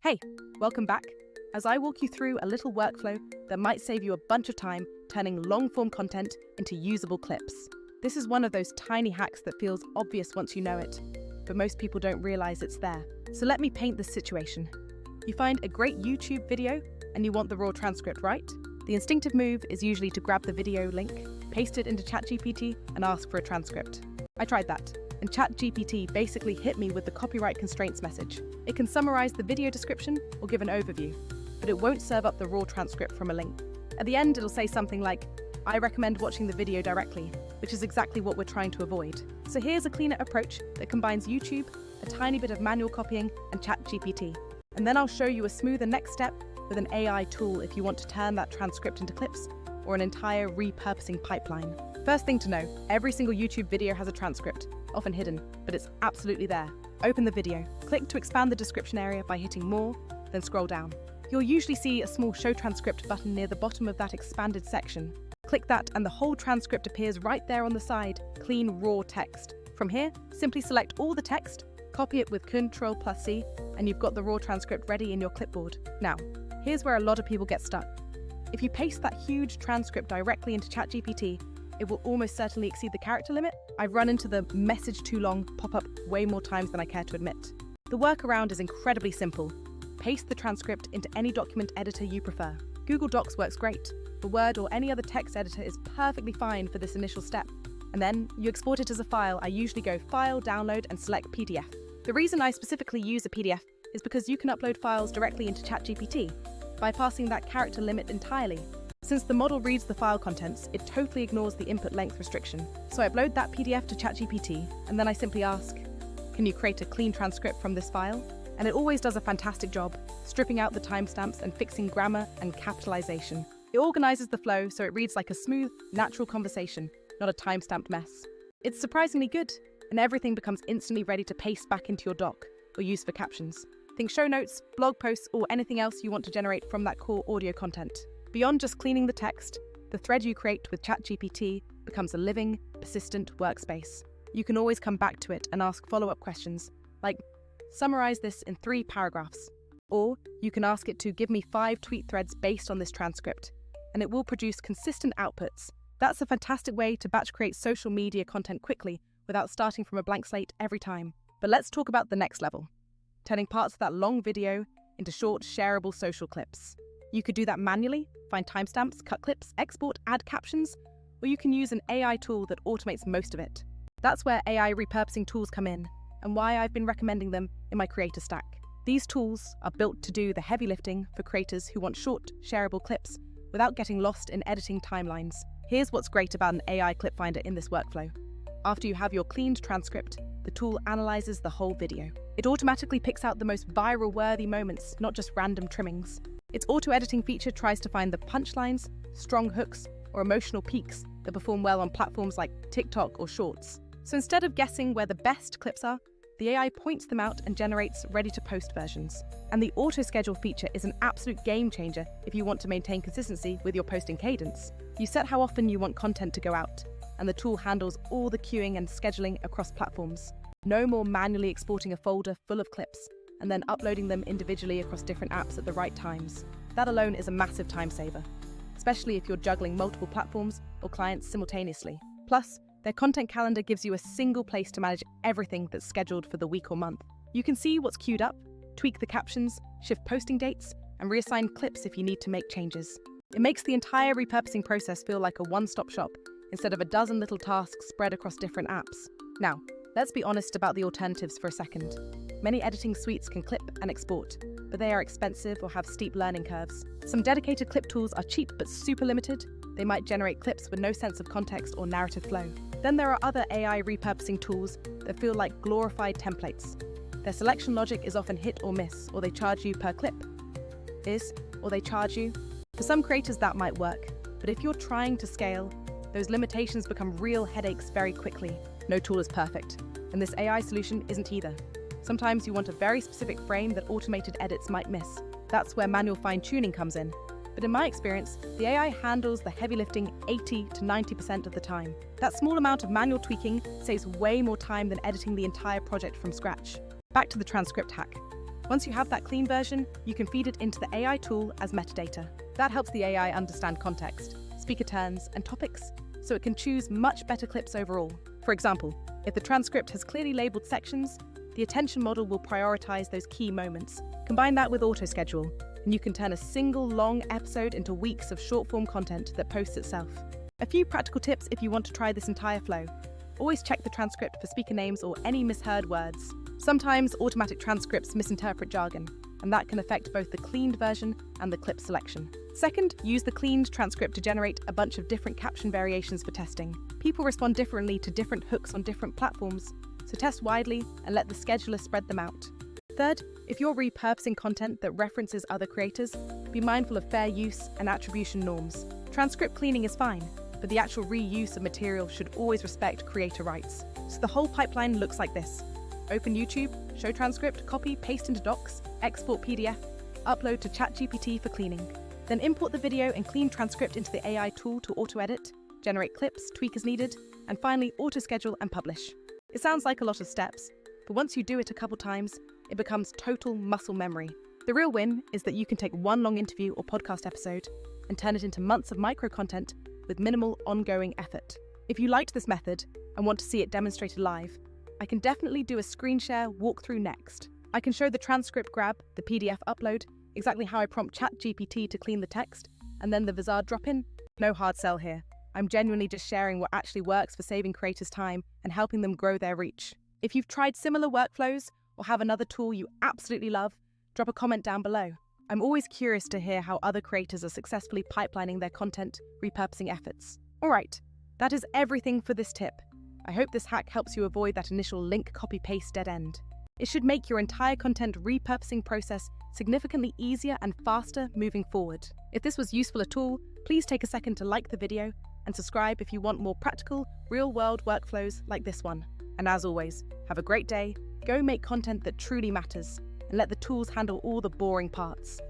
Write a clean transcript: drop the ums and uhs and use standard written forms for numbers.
Hey, welcome back. As I walk you through a little workflow that might save you a bunch of time turning long-form content into usable clips. This is one of those tiny hacks that feels obvious once you know it, but most people don't realize it's there. So let me paint this situation. You find a great YouTube video and you want the raw transcript, right? The instinctive move is usually to grab the video link, paste it into ChatGPT, and ask for a transcript. I tried that, and ChatGPT basically hit me with the copyright constraints message. It can summarize the video description or give an overview, but it won't serve up the raw transcript from a link. At the end, it'll say something like, "I recommend watching the video directly," which is exactly what we're trying to avoid. So here's a cleaner approach that combines YouTube, a tiny bit of manual copying, and ChatGPT. And then I'll show you a smoother next step with an AI tool if you want to turn that transcript into clips or an entire repurposing pipeline. First thing to know, every single YouTube video has a transcript, often hidden, but it's absolutely there. Open the video, click to expand the description area by hitting More, then scroll down. You'll usually see a small Show Transcript button near the bottom of that expanded section. Click that and the whole transcript appears right there on the side, clean, raw text. From here, simply select all the text, copy it with Ctrl+C, and you've got the raw transcript ready in your clipboard. Now, here's where a lot of people get stuck. If you paste that huge transcript directly into ChatGPT, it will almost certainly exceed the character limit. I've run into the message too long pop-up way more times than I care to admit. The workaround is incredibly simple. Paste the transcript into any document editor you prefer. Google Docs works great, but Word or any other text editor is perfectly fine for this initial step. And then you export it as a file. I usually go File, Download, and select PDF. The reason I specifically use a PDF is because you can upload files directly into ChatGPT, bypassing that character limit entirely. Since the model reads the file contents, it totally ignores the input length restriction. So I upload that PDF to ChatGPT, and then I simply ask, "Can you create a clean transcript from this file?" And it always does a fantastic job, stripping out the timestamps and fixing grammar and capitalization. It organizes the flow so it reads like a smooth, natural conversation, not a timestamped mess. It's surprisingly good, and everything becomes instantly ready to paste back into your doc or use for captions. Think show notes, blog posts, or anything else you want to generate from that core audio content. Beyond just cleaning the text, the thread you create with ChatGPT becomes a living, persistent workspace. You can always come back to it and ask follow-up questions, like, "Summarize this in 3 paragraphs." Or you can ask it to give me 5 tweet threads based on this transcript, and it will produce consistent outputs. That's a fantastic way to batch create social media content quickly without starting from a blank slate every time. But let's talk about the next level, turning parts of that long video into short, shareable social clips. You could do that manually, find timestamps, cut clips, export, add captions, or you can use an AI tool that automates most of it. That's where AI repurposing tools come in, and why I've been recommending them in my creator stack. These tools are built to do the heavy lifting for creators who want short, shareable clips without getting lost in editing timelines. Here's what's great about an AI clip finder in this workflow. After you have your cleaned transcript, the tool analyzes the whole video. It automatically picks out the most viral-worthy moments, not just random trimmings. Its auto-editing feature tries to find the punchlines, strong hooks, or emotional peaks that perform well on platforms like TikTok or Shorts. So instead of guessing where the best clips are, the AI points them out and generates ready-to-post versions. And the auto-schedule feature is an absolute game-changer if you want to maintain consistency with your posting cadence. You set how often you want content to go out, and the tool handles all the queuing and scheduling across platforms. No more manually exporting a folder full of clips and then uploading them individually across different apps at the right times. That alone is a massive time saver, especially if you're juggling multiple platforms or clients simultaneously. Plus, their content calendar gives you a single place to manage everything that's scheduled for the week or month. You can see what's queued up, tweak the captions, shift posting dates, and reassign clips if you need to make changes. It makes the entire repurposing process feel like a one-stop shop instead of a dozen little tasks spread across different apps. Now, let's be honest about the alternatives for a second. Many editing suites can clip and export, but they are expensive or have steep learning curves. Some dedicated clip tools are cheap but super limited. They might generate clips with no sense of context or narrative flow. Then there are other AI repurposing tools that feel like glorified templates. Their selection logic is often hit or miss, or they charge you per clip. Or they charge you. For some creators that might work, but if you're trying to scale, those limitations become real headaches very quickly. No tool is perfect, and this AI solution isn't either. Sometimes you want a very specific frame that automated edits might miss. That's where manual fine-tuning comes in. But in my experience, the AI handles the heavy lifting 80 to 90% of the time. That small amount of manual tweaking saves way more time than editing the entire project from scratch. Back to the transcript hack. Once you have that clean version, you can feed it into the AI tool as metadata. That helps the AI understand context, speaker turns, and topics, so it can choose much better clips overall. For example, if the transcript has clearly labeled sections, the attention model will prioritize those key moments. Combine that with auto-schedule, and you can turn a single long episode into weeks of short-form content that posts itself. A few practical tips if you want to try this entire flow. Always check the transcript for speaker names or any misheard words. Sometimes automatic transcripts misinterpret jargon, and that can affect both the cleaned version and the clip selection. Second, use the cleaned transcript to generate a bunch of different caption variations for testing. People respond differently to different hooks on different platforms, so test widely and let the scheduler spread them out. Third, if you're repurposing content that references other creators, be mindful of fair use and attribution norms. Transcript cleaning is fine, but the actual reuse of material should always respect creator rights. So the whole pipeline looks like this. Open YouTube, show transcript, copy, paste into docs, export PDF, upload to ChatGPT for cleaning. Then import the video and clean transcript into the AI tool to auto-edit, generate clips, tweak as needed, and finally auto-schedule and publish. It sounds like a lot of steps, but once you do it a couple times, it becomes total muscle memory. The real win is that you can take one long interview or podcast episode and turn it into months of micro-content with minimal ongoing effort. If you liked this method and want to see it demonstrated live, I can definitely do a screen share walkthrough next. I can show the transcript grab, the PDF upload, exactly how I prompt ChatGPT to clean the text, and then the Vizard drop-in. No hard sell here. I'm genuinely just sharing what actually works for saving creators time and helping them grow their reach. If you've tried similar workflows or have another tool you absolutely love, drop a comment down below. I'm always curious to hear how other creators are successfully pipelining their content repurposing efforts. Alright, that is everything for this tip. I hope this hack helps you avoid that initial link copy-paste dead end. It should make your entire content repurposing process significantly easier and faster moving forward. If this was useful at all, please take a second to like the video and subscribe if you want more practical, real-world workflows like this one. And as always, have a great day, go make content that truly matters, and let the tools handle all the boring parts.